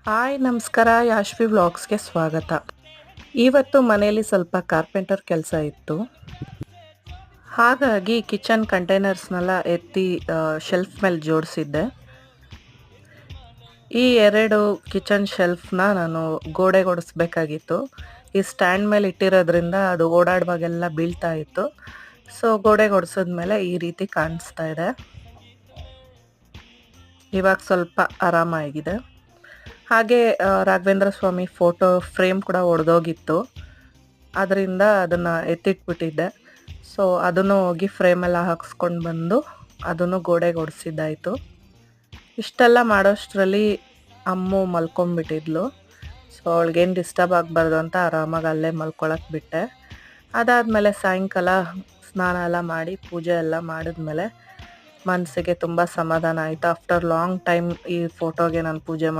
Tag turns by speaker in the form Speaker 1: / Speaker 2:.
Speaker 1: Hi ನಮಸ್ಕಾರ ಯಾಶ್ವಿ ವ್ಲಾಗ್ಸ್ಗೆ ಸ್ವಾಗತ. ಇವತ್ತು ಮನೆಯಲ್ಲಿ ಸ್ವಲ್ಪ ಕಾರ್ಪೆಂಟರ್ ಕೆಲಸ ಇತ್ತು. ಹಾಗಾಗಿ ಕಿಚನ್ ಕಂಟೈನರ್ಸ್ನೆಲ್ಲ ಎತ್ತಿ ಶೆಲ್ಫ್ ಮೇಲೆ ಜೋಡಿಸಿದ್ದೆ. ಈ 2 ಕಿಚನ್ ಶೆಲ್ಫ್ನ ನಾನು ಗೋಡೆಗೆ ಹೊಡಿಸ್ಬೇಕಾಗಿತ್ತು. ಈ ಸ್ಟ್ಯಾಂಡ್ ಮೇಲೆ ಇಟ್ಟಿರೋದ್ರಿಂದ ಅದು ಓಡಾಡುವಾಗೆಲ್ಲ ಬೀಳ್ತಾ ಇತ್ತು. ಸೊ ಗೋಡೆಗೆ ಹೊಡ್ಸಿದ್ಮೇಲೆ ಈ ರೀತಿ ಕಾಣಿಸ್ತಾ ಇದೆ. ಇವಾಗ ಸ್ವಲ್ಪ ಆರಾಮಾಗಿದೆ. ಹಾಗೆ ರಾಘವೇಂದ್ರ ಸ್ವಾಮಿ ಫೋಟೋ ಫ್ರೇಮ್ ಕೂಡ ಒಡೆದೋಗಿತ್ತು. ಅದರಿಂದ ಅದನ್ನು ಎತ್ತಿಟ್ಬಿಟ್ಟಿದ್ದೆ. ಸೊ ಅದನ್ನು ಹೋಗಿ ಫ್ರೇಮೆಲ್ಲ ಹಾಕ್ಸ್ಕೊಂಡು ಬಂದು ಅದನ್ನು ಗೋಡೆಗೆ ಹೊಡ್ಸಿದ್ದಾಯಿತು. ಇಷ್ಟೆಲ್ಲ ಮಾಡೋಷ್ಟರಲ್ಲಿ ಅಮ್ಮು ಮಲ್ಕೊಂಡ್ಬಿಟ್ಟಿದ್ಲು. ಸೊ ಅವಳಿಗೇನು ಡಿಸ್ಟರ್ಬ್ ಆಗಬಾರ್ದು ಅಂತ ಆರಾಮಾಗಿ ಅಲ್ಲೇ ಮಲ್ಕೊಳಕ್ಕೆ ಬಿಟ್ಟೆ. ಅದಾದಮೇಲೆ ಸಾಯಂಕಾಲ ಸ್ನಾನ ಎಲ್ಲ ಮಾಡಿ ಪೂಜೆ ಎಲ್ಲ ಮಾಡಿದ್ಮೇಲೆ ಮನಸ್ಸಿಗೆ ತುಂಬ ಸಮಾಧಾನ ಆಯಿತು. ಆಫ್ಟರ್ ಲಾಂಗ್ ಟೈಮ್ ಈ ಫೋಟೋಗೆ ನಾನು ಪೂಜೆ